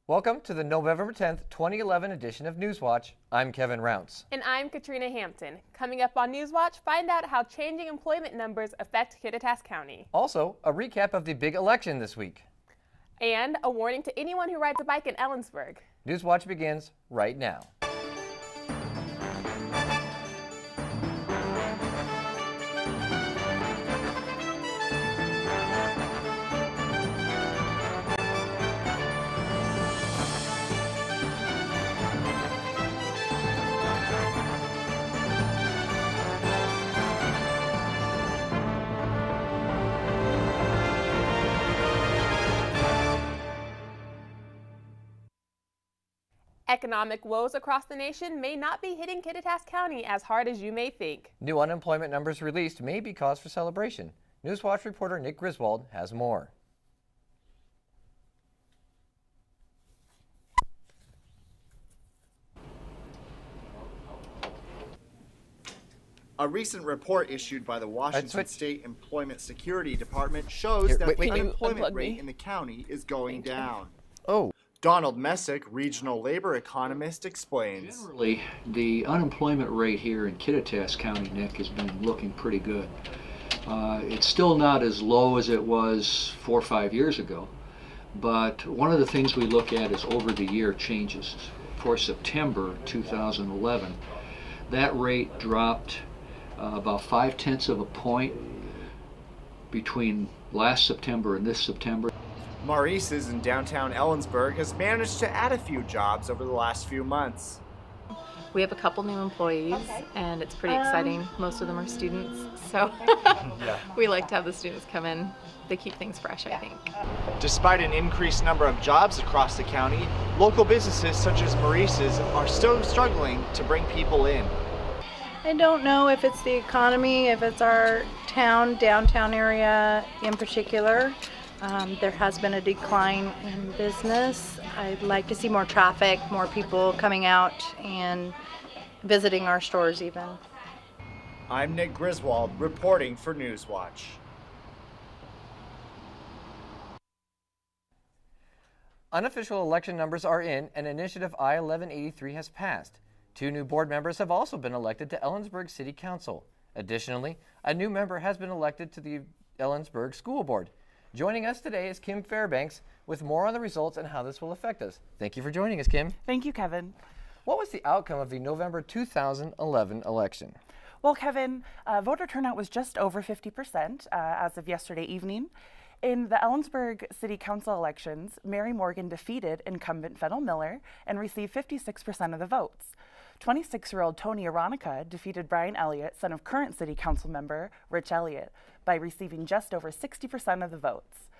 Welcome to the November 10th, 2011 edition of NewsWatch. I'm Kevin Rounce. And I'm Katrina Hampton. Coming up on NewsWatch, find out how changing employment numbers affect Kittitas County. Also, a recap of the big election this week. And a warning to anyone who rides a bike in Ellensburg. NewsWatch begins right now. Economic woes across the nation may not be hitting Kittitas County as hard as you may think. New unemployment numbers released may be cause for celebration. NewsWatch reporter Nick Griswold has more. A recent report issued by the Washington State Employment Security Department shows that the unemployment rate in the county is going down. Oh. Donald Messick, regional labor economist, explains. Generally, the unemployment rate here in Kittitas County, Nick, has been looking pretty good. It's still not as low as it was 4 or 5 years ago, but one of the things we look at is over the year changes. For September 2011, that rate dropped about 0.5 of a point between last September and this September. Maurice's in downtown Ellensburg has managed to add a few jobs over the last few months. We have a couple new employees, and it's pretty exciting. Most of them are students, so we like to have the students come in. They keep things fresh, I think. Despite an increased number of jobs across the county, local businesses such as Maurice's are still struggling to bring people in. I don't know if it's the economy, if it's our downtown area in particular. There has been a decline in business. I'd like to see more traffic, more people coming out and visiting our stores even. I'm Nick Griswold reporting for NewsWatch. Unofficial election numbers are in and Initiative I-1183 has passed. 2 new board members have also been elected to Ellensburg City Council. Additionally, a new member has been elected to the Ellensburg School Board. Joining us today is Kim Fairbanks with more on the results and how this will affect us. Thank you for joining us, Kim. Thank you, Kevin. What was the outcome of the November 2011 election? Well, Kevin, voter turnout was just over 50% as of yesterday evening. In the Ellensburg City Council elections, Mary Morgan defeated incumbent Fennel Miller and received 56% of the votes. 26-year-old Tony Aronica defeated Brian Elliott, son of current City Council member Rich Elliott, by receiving just over 60% of the votes.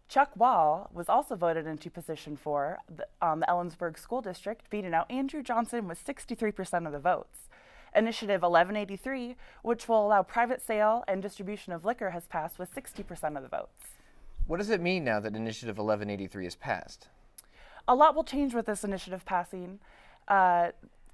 Chuck Wall was also voted into position for the Ellensburg School District, beating out Andrew Johnson with 63% of the votes. Initiative 1183, which will allow private sale and distribution of liquor, has passed with 60% of the votes. What does it mean now that Initiative 1183 is passed? A lot will change with this initiative passing.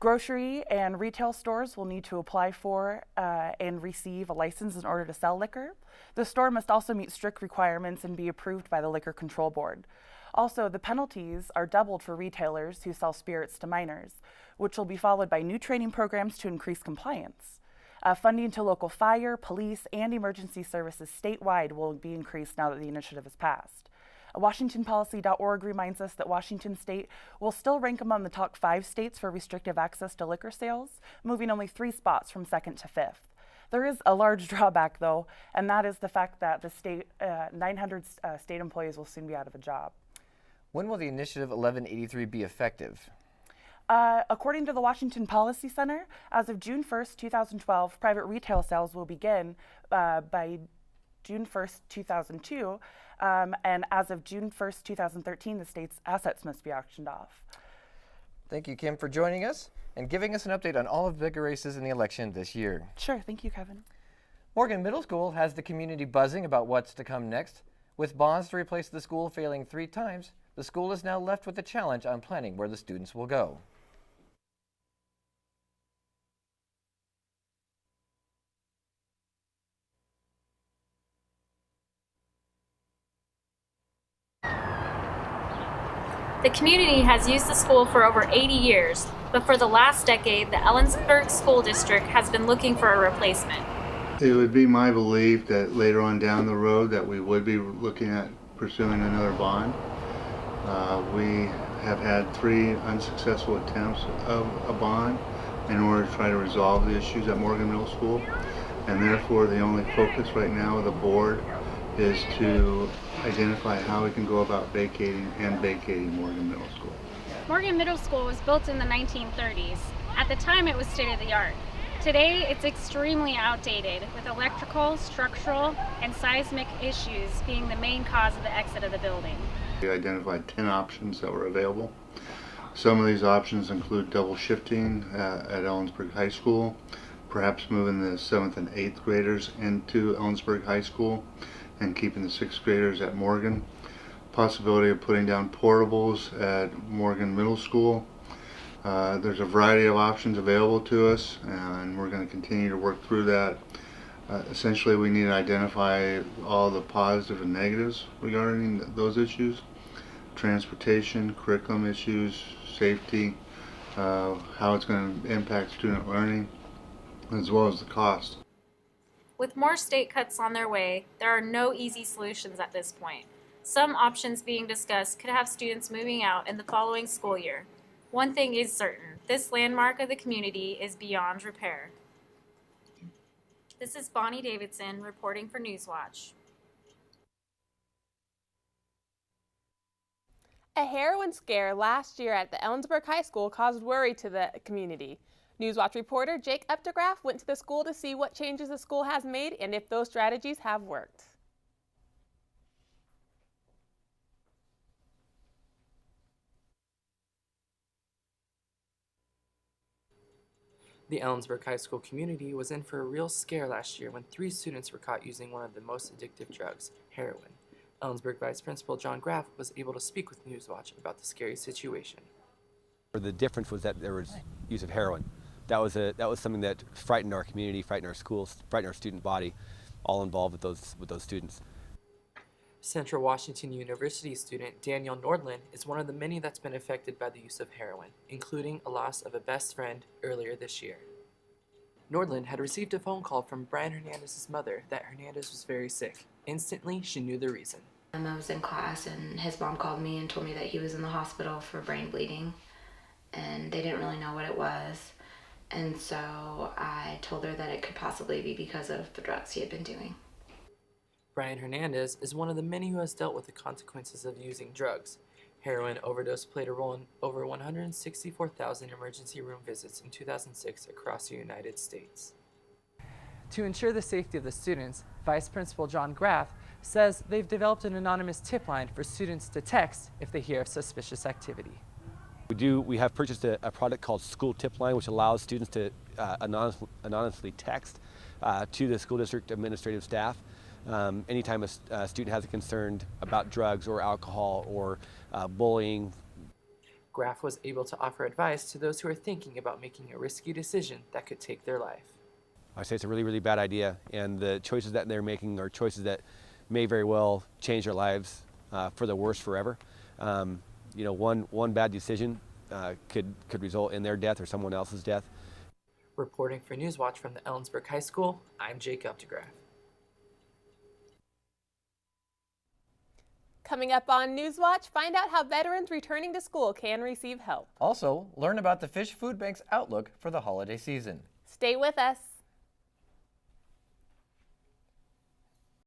Grocery and retail stores will need to apply for and receive a license in order to sell liquor. The store must also meet strict requirements and be approved by the Liquor Control Board. Also, the penalties are doubled for retailers who sell spirits to minors, which will be followed by new training programs to increase compliance. Funding to local fire, police, and emergency services statewide will be increased now that the initiative is passed. WashingtonPolicy.org reminds us that Washington State will still rank among the top 5 states for restrictive access to liquor sales, moving only 3 spots from 2nd to 5th. There is a large drawback, though, and that is the fact that the state 900 state employees will soon be out of a job. When will the Initiative 1183 be effective? According to the Washington Policy Center, as of June 1st, 2012, private retail sales will begin by June 1st, 2002, and as of June 1st, 2013, the state's assets must be auctioned off. Thank you, Kim, for joining us and giving us an update on all of the bigger races in the election this year. Sure, thank you, Kevin. Morgan Middle School has the community buzzing about what's to come next. With bonds to replace the school failing 3 times, the school is now left with the challenge on planning where the students will go. The community has used the school for over 80 years, but for the last decade, the Ellensburg School District has been looking for a replacement. It would be my belief that later on down the road that we would be looking at pursuing another bond. We have had 3 unsuccessful attempts of a bond in order to try to resolve the issues at Morgan Middle School, and therefore the only focus right now of the board is to identify how we can go about vacating Morgan Middle School. Morgan Middle School was built in the 1930s. At the time it was state-of-the-art. Today it's extremely outdated, with electrical, structural, and seismic issues being the main cause of the exit of the building. We identified 10 options that were available. Some of these options include double shifting at Ellensburg High School, perhaps moving the 7th and 8th graders into Ellensburg High School and keeping the 6th graders at Morgan. Possibility of putting down portables at Morgan Middle School. There's a variety of options available to us, and we're going to continue to work through that. Essentially, we need to identify all the positive and negatives regarding those issues. Transportation, curriculum issues, safety, how it's going to impact student learning, as well as the cost. With more state cuts on their way, there are no easy solutions at this point. Some options being discussed could have students moving out in the following school year. One thing is certain, this landmark of the community is beyond repair. This is Bonnie Davidson reporting for NewsWatch. A heroin scare last year at the Ellensburg High School caused worry to the community. NewsWatch reporter Jake Updegraff went to the school to see what changes the school has made and if those strategies have worked. The Ellensburg High School community was in for a real scare last year when 3 students were caught using one of the most addictive drugs, heroin. Ellensburg Vice Principal John Graff was able to speak with NewsWatch about the scary situation. The difference was that there was use of heroin. That was something that frightened our community, frightened our schools, frightened our student body, all involved with those students. Central Washington University student Daniel Nordland is one of the many that's been affected by the use of heroin, including a loss of a best friend earlier this year. Nordland had received a phone call from Brian Hernandez's mother that Hernandez was very sick. Instantly, she knew the reason. I was in class and his mom called me and told me that he was in the hospital for brain bleeding, and they didn't really know what it was. And so I told her that it could possibly be because of the drugs he had been doing. Brian Hernandez is one of the many who has dealt with the consequences of using drugs. Heroin overdose played a role in over 164,000 emergency room visits in 2006 across the United States. To ensure the safety of the students, Vice Principal John Graff says they've developed an anonymous tip line for students to text if they hear of suspicious activity. We have purchased a product called School Tip Line, which allows students to anonymously text to the school district administrative staff anytime a student has a concern about drugs or alcohol or bullying. Graff was able to offer advice to those who are thinking about making a risky decision that could take their life. I say it's a really, really bad idea, and the choices that they're making are choices that may very well change their lives for the worse forever. One bad decision could result in their death or someone else's death. Reporting for NewsWatch from the Ellensburg High School, I'm Jake Updegraff. Coming up on NewsWatch, find out how veterans returning to school can receive help. Also, learn about the Fish Food Bank's outlook for the holiday season. Stay with us.